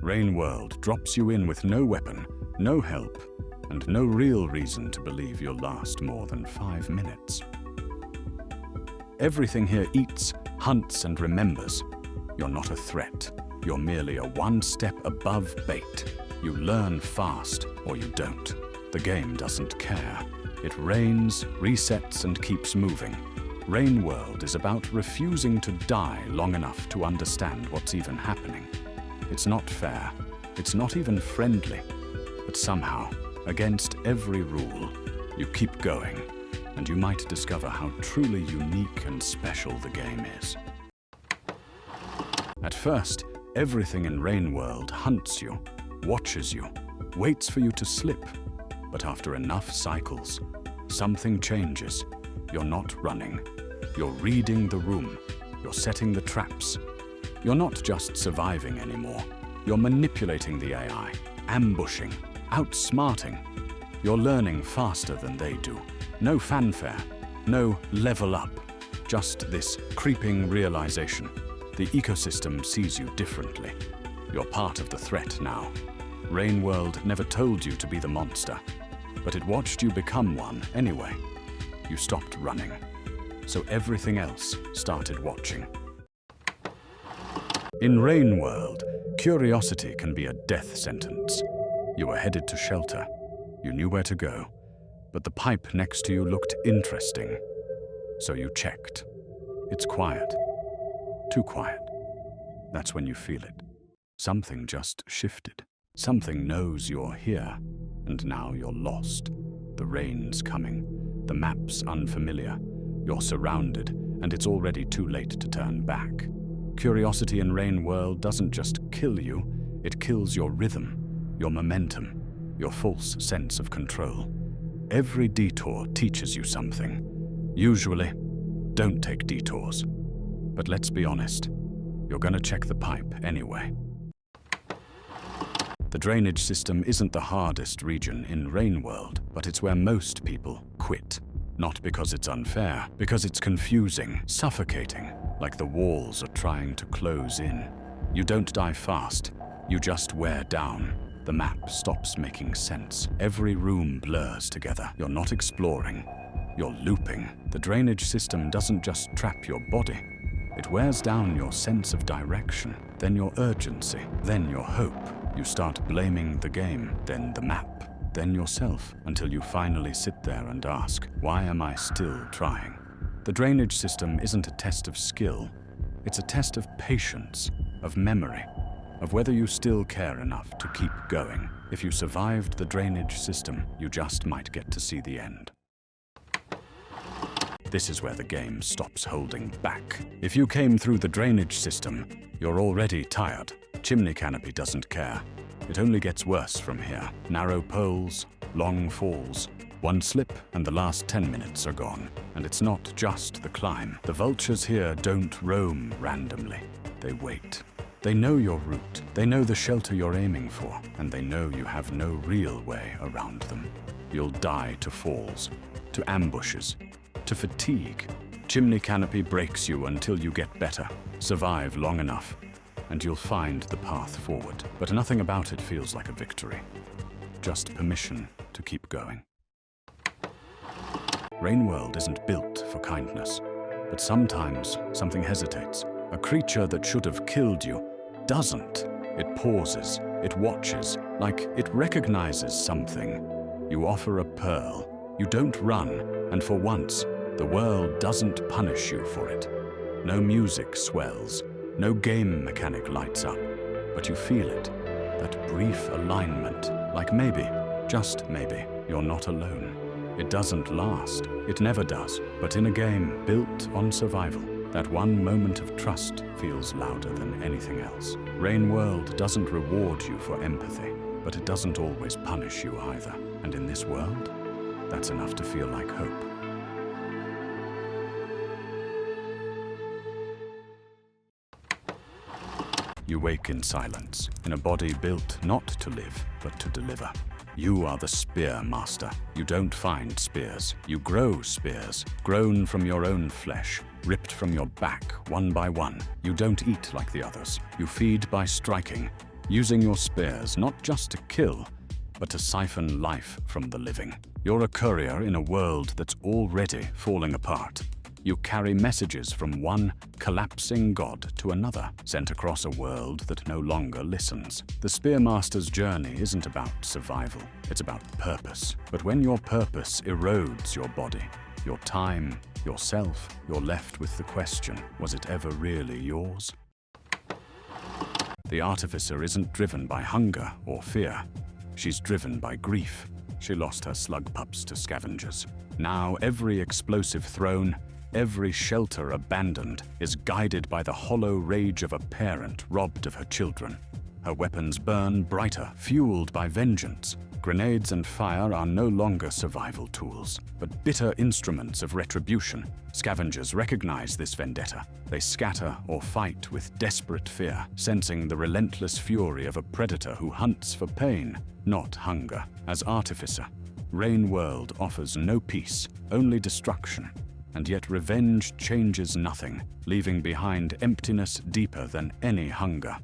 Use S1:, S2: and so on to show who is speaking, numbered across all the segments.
S1: Rain World drops you in with no weapon, no help, and no real reason to believe you'll last more than 5 minutes. Everything here eats, hunts, and remembers. You're not a threat. You're merely a one step above bait. You learn fast, or you don't. The game doesn't care. It rains, resets, and keeps moving. Rain World is about refusing to die long enough to understand what's even happening. It's not fair. It's not even friendly. But somehow, against every rule, you keep going, and you might discover how truly unique and special the game is. At first, everything in Rain World hunts you, watches you, waits for you to slip. But after enough cycles, something changes. You're not running. You're reading the room. You're setting the traps. You're not just surviving anymore. You're manipulating the AI, ambushing, outsmarting. You're learning faster than they do. No fanfare, no level up. Just this creeping realization. The ecosystem sees you differently. You're part of the threat now. Rain World never told you to be the monster, but it watched you become one anyway. You stopped running, so everything else started watching. In Rain World, curiosity can be a death sentence. You were headed to shelter. You knew where to go, but the pipe next to you looked interesting. So you checked. It's quiet. Too quiet. That's when you feel it. Something just shifted. Something knows you're here, and now you're lost. The rain's coming. The map's unfamiliar. You're surrounded, and it's already too late to turn back. Curiosity in Rain World doesn't just kill you, it kills your rhythm, your momentum, your false sense of control. Every detour teaches you something. Usually, don't take detours. But let's be honest, you're gonna check the pipe anyway. The drainage system isn't the hardest region in Rain World, but it's where most people quit. Not because it's unfair, because it's confusing, suffocating, like the walls are trying to close in. You don't die fast, you just wear down. The map stops making sense. Every room blurs together. You're not exploring, you're looping. The drainage system doesn't just trap your body. It wears down your sense of direction, then your urgency, then your hope. You start blaming the game, then the map, then yourself, until you finally sit there and ask, why am I still trying? The drainage system isn't a test of skill. It's a test of patience, of memory, of whether you still care enough to keep going. If you survived the drainage system, you just might get to see the end. This is where the game stops holding back. If you came through the drainage system, you're already tired. Chimney Canopy doesn't care. It only gets worse from here. Narrow poles, long falls. One slip and the last 10 minutes are gone. And it's not just the climb. The vultures here don't roam randomly. They wait. They know your route. They know the shelter you're aiming for. And they know you have no real way around them. You'll die to falls, to ambushes, to fatigue. Chimney Canopy breaks you until you get better. Survive long enough, and you'll find the path forward. But nothing about it feels like a victory. Just permission to keep going. Rain World isn't built for kindness, but sometimes something hesitates. A creature that should have killed you doesn't. It pauses, it watches, like it recognizes something. You offer a pearl. You don't run, and for once, the world doesn't punish you for it. No music swells, no game mechanic lights up, but you feel it, that brief alignment, like maybe, just maybe, you're not alone. It doesn't last, it never does, but in a game built on survival, that one moment of trust feels louder than anything else. Rain World doesn't reward you for empathy, but it doesn't always punish you either. And in this world, that's enough to feel like hope. You wake in silence, in a body built not to live, but to deliver. You are the Spearmaster. You don't find spears. You grow spears, grown from your own flesh, ripped from your back one by one. You don't eat like the others. You feed by striking. using your spears not just to kill, but to siphon life from the living. You're a courier in a world that's already falling apart. You carry messages from one collapsing god to another, sent across a world that no longer listens. The Spearmaster's journey isn't about survival, it's about purpose. But when your purpose erodes your body, your time, yourself, you're left with the question, was it ever really yours? The Artificer isn't driven by hunger or fear. She's driven by grief. She lost her slug pups to scavengers. Now every explosive thrown, every shelter abandoned, is guided by the hollow rage of a parent robbed of her children. Her weapons burn brighter, fueled by vengeance. Grenades and fire are no longer survival tools, but bitter instruments of retribution. Scavengers recognize this vendetta. They scatter or fight with desperate fear, sensing the relentless fury of a predator who hunts for pain, not hunger. As Artificer, Rain World offers no peace, only destruction. And yet revenge changes nothing, leaving behind emptiness deeper than any hunger.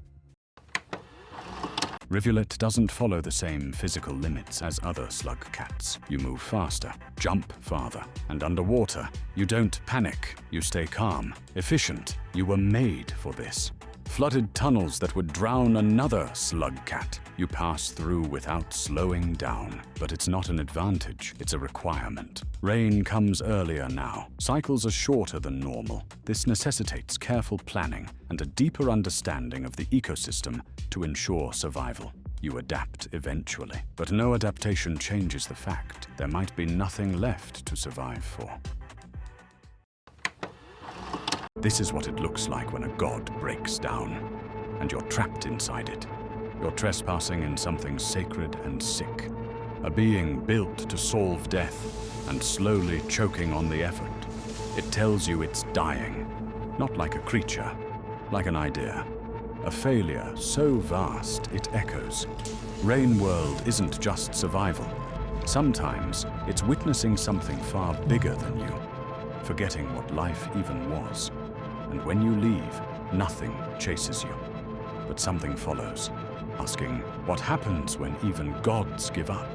S1: Rivulet doesn't follow the same physical limits as other Slugcats. You move faster, jump farther, and underwater, you don't panic, you stay calm, efficient. You were made for this. Flooded tunnels that would drown another Slugcat, you pass through without slowing down. But it's not an advantage, it's a requirement. Rain comes earlier now. Cycles are shorter than normal. This necessitates careful planning and a deeper understanding of the ecosystem to ensure survival. You adapt eventually, but no adaptation changes the fact there might be nothing left to survive for. This is what it looks like when a god breaks down, and you're trapped inside it. You're trespassing in something sacred and sick, a being built to solve death and slowly choking on the effort. It tells you it's dying, not like a creature, like an idea. A failure so vast it echoes. Rain World isn't just survival. Sometimes it's witnessing something far bigger than you, forgetting what life even was. And when you leave, nothing chases you, but something follows, asking, what happens when even gods give up?